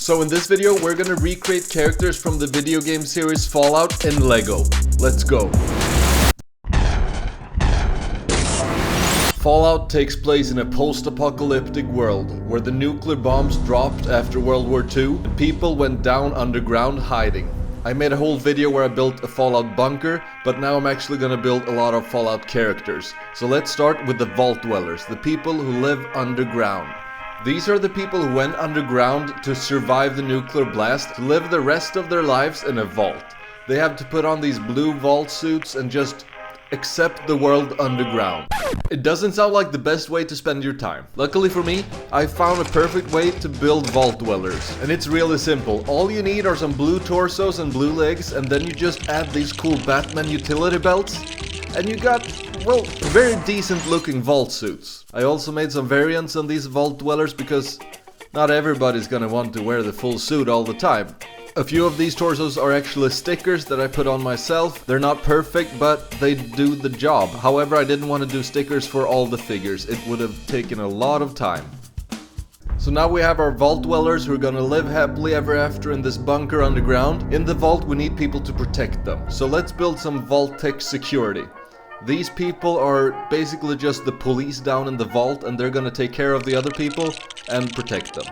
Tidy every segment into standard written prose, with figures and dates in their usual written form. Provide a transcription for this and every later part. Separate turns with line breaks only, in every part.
So in this video we're gonna recreate characters from the video game series Fallout in LEGO. Let's go! Fallout takes place in a post-apocalyptic world where the nuclear bombs dropped after World War II and people went down underground hiding. I made a whole video where I built a Fallout bunker, but now I'm actually gonna build a lot of Fallout characters. So let's start with the Vault Dwellers, the people who live underground. These are the people who went underground to survive the nuclear blast, to live the rest of their lives in a vault. They have to put on these blue vault suits and just accept the world underground. It doesn't sound like the best way to spend your time. Luckily for me, I found a perfect way to build Vault Dwellers. And it's really simple. All you need are some blue torsos and blue legs, and then you just add these cool Batman utility belts, and you got, well, very decent looking vault suits. I also made some variants on these Vault Dwellers because not everybody's gonna want to wear the full suit all the time. A few of these torsos are actually stickers that I put on myself. They're not perfect, but they do the job. However, I didn't want to do stickers for all the figures. It would have taken a lot of time. So now we have our Vault Dwellers who are gonna live happily ever after in this bunker underground. In the vault we need people to protect them. So let's build some Vault Tech security. These people are basically just the police down in the vault, and they're gonna take care of the other people and protect them.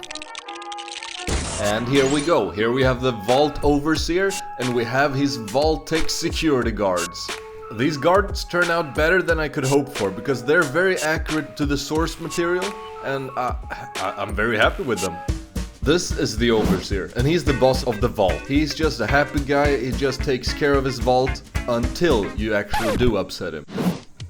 And here we go. Here we have the Vault Overseer, and we have his Vault Tech security guards. These guards turn out better than I could hope for, because they're very accurate to the source material, and I'm very happy with them. This is the Overseer, and he's the boss of the vault. He's just a happy guy, he just takes care of his vault until you actually do upset him.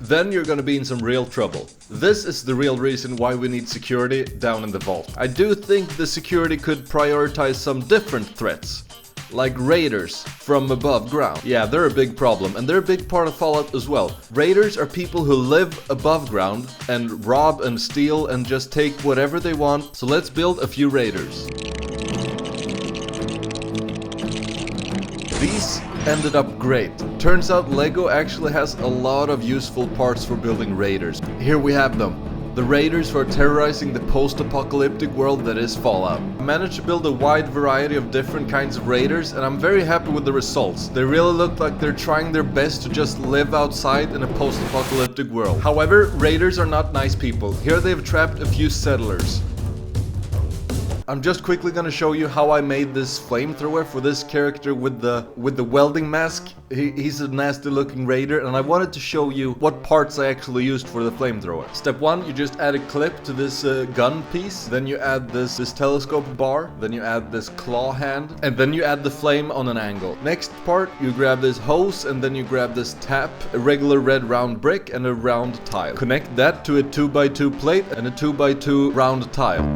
Then you're gonna be in some real trouble. This is the real reason why we need security down in the vault. I do think the security could prioritize some different threats, like raiders from above ground. Yeah, they're a big problem, and they're a big part of Fallout as well. Raiders are people who live above ground and rob and steal and just take whatever they want. So let's build a few raiders. These ended up great. Turns out LEGO actually has a lot of useful parts for building raiders. Here we have them. The raiders who are terrorizing the post-apocalyptic world that is Fallout. I managed to build a wide variety of different kinds of raiders, and I'm very happy with the results. They really look like they're trying their best to just live outside in a post-apocalyptic world. However, raiders are not nice people. Here they've trapped a few settlers. I'm just quickly gonna show you how I made this flamethrower for this character with the welding mask. He's a nasty looking raider, and I wanted to show you what parts I actually used for the flamethrower. Step 1, you just add a clip to this gun piece, then you add this telescope bar, then you add this claw hand, and then you add the flame on an angle. Next part, you grab this hose, and then you grab this tap, a regular red round brick, and a round tile. Connect that to a 2x2 plate and a 2x2 round tile.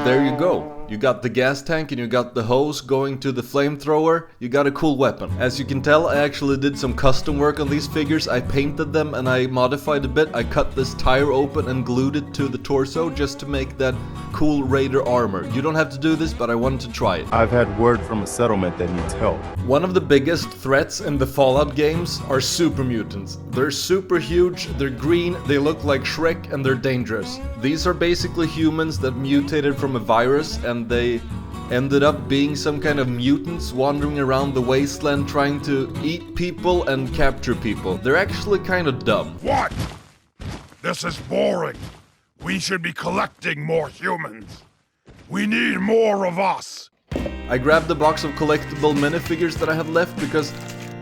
There you go. You got the gas tank and you got the hose going to the flamethrower. You got a cool weapon. As you can tell, I actually did some custom work on these figures. I painted them and I modified a bit. I cut this tire open and glued it to the torso just to make that cool raider armor. You don't have to do this, but I wanted to try it.
I've had word from a settlement that needs help.
One of the biggest threats in the Fallout games are super mutants. They're super huge, they're green, they look like Shrek, and they're dangerous. These are basically humans that mutated from a virus, and they ended up being some kind of mutants wandering around the wasteland trying to eat people and capture people. They're actually kind of dumb.
What? This is boring. We should be collecting more humans. We need more of us.
I grabbed a box of collectible minifigures that I had left because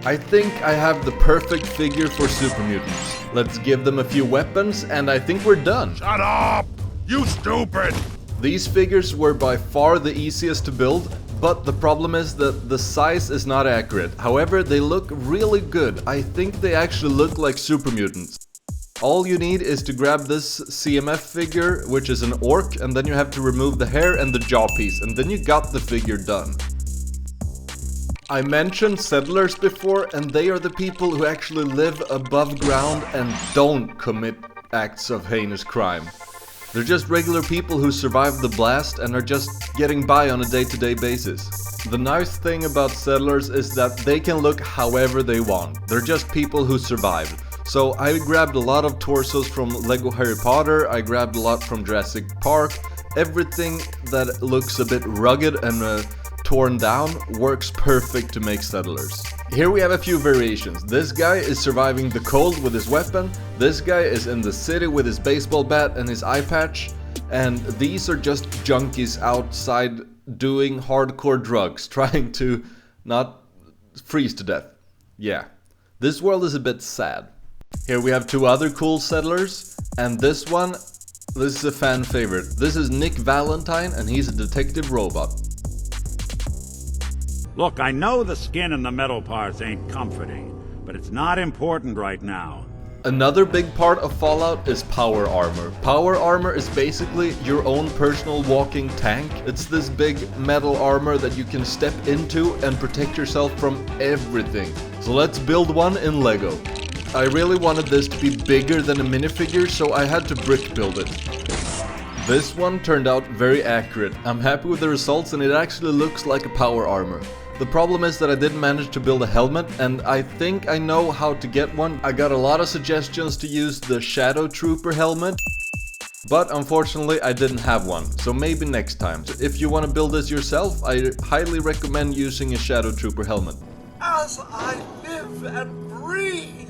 I think I have the perfect figure for super mutants. Let's give them a few weapons, and I think we're done.
Shut up! You stupid!
These figures were by far the easiest to build, but the problem is that the size is not accurate. However, they look really good. I think they actually look like super mutants. All you need is to grab this CMF figure, which is an orc, and then you have to remove the hair and the jaw piece, and then you got the figure done. I mentioned settlers before, and they are the people who actually live above ground and don't commit acts of heinous crime. They're just regular people who survived the blast and are just getting by on a day-to-day basis. The nice thing about settlers is that they can look however they want. They're just people who survived. So I grabbed a lot of torsos from Lego Harry Potter, I grabbed a lot from Jurassic Park, Everything that looks a bit rugged and torn down works perfect to make settlers. Here we have a few variations. This guy is surviving the cold with his weapon, this guy is in the city with his baseball bat and his eye patch, and these are just junkies outside doing hardcore drugs, trying to not freeze to death. Yeah, this world is a bit sad. Here we have two other cool settlers, and this is a fan favorite. This is Nick Valentine, and he's a detective robot.
Look, I know the skin and the metal parts ain't comforting, but it's not important right now.
Another big part of Fallout is power armor. Power armor is basically your own personal walking tank. It's this big metal armor that you can step into and protect yourself from everything. So let's build one in Lego. I really wanted this to be bigger than a minifigure, so I had to brick build it. This one turned out very accurate. I'm happy with the results, and it actually looks like a power armor. The problem is that I didn't manage to build a helmet, and I think I know how to get one. I got a lot of suggestions to use the Shadow Trooper helmet, but unfortunately I didn't have one, so maybe next time. If you want to build this yourself, I highly recommend using a Shadow Trooper helmet.
As I live and breathe.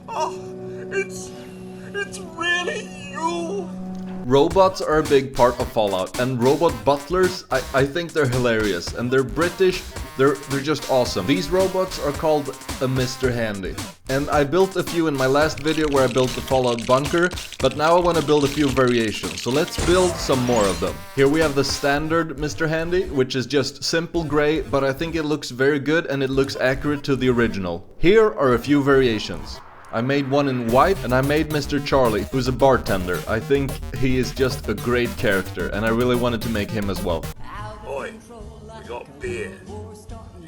Oh, it's really you.
Robots are a big part of Fallout, and robot butlers, I think they're hilarious, and they're British, they're just awesome. These robots are called a Mr. Handy. And I built a few in my last video where I built the Fallout bunker, but now I want to build a few variations, so let's build some more of them. Here we have the standard Mr. Handy, which is just simple gray, but I think it looks very good and it looks accurate to the original. Here are a few variations. I made one in white, and I made Mr. Charlie, who's a bartender. I think he is just a great character, and I really wanted to make him as well.
Boy, we got beer.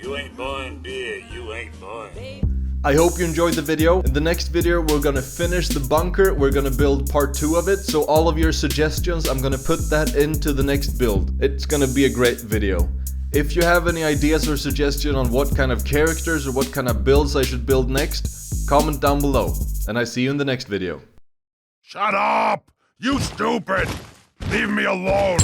You ain't buying beer, you ain't buying.
I hope you enjoyed the video. In the next video we're gonna finish the bunker, we're gonna build part 2 of it, so all of your suggestions, I'm gonna put that into the next build. It's gonna be a great video. If you have any ideas or suggestions on what kind of characters or what kind of builds I should build next, comment down below, and I see you in the next video.
Shut up! You stupid! Leave me alone!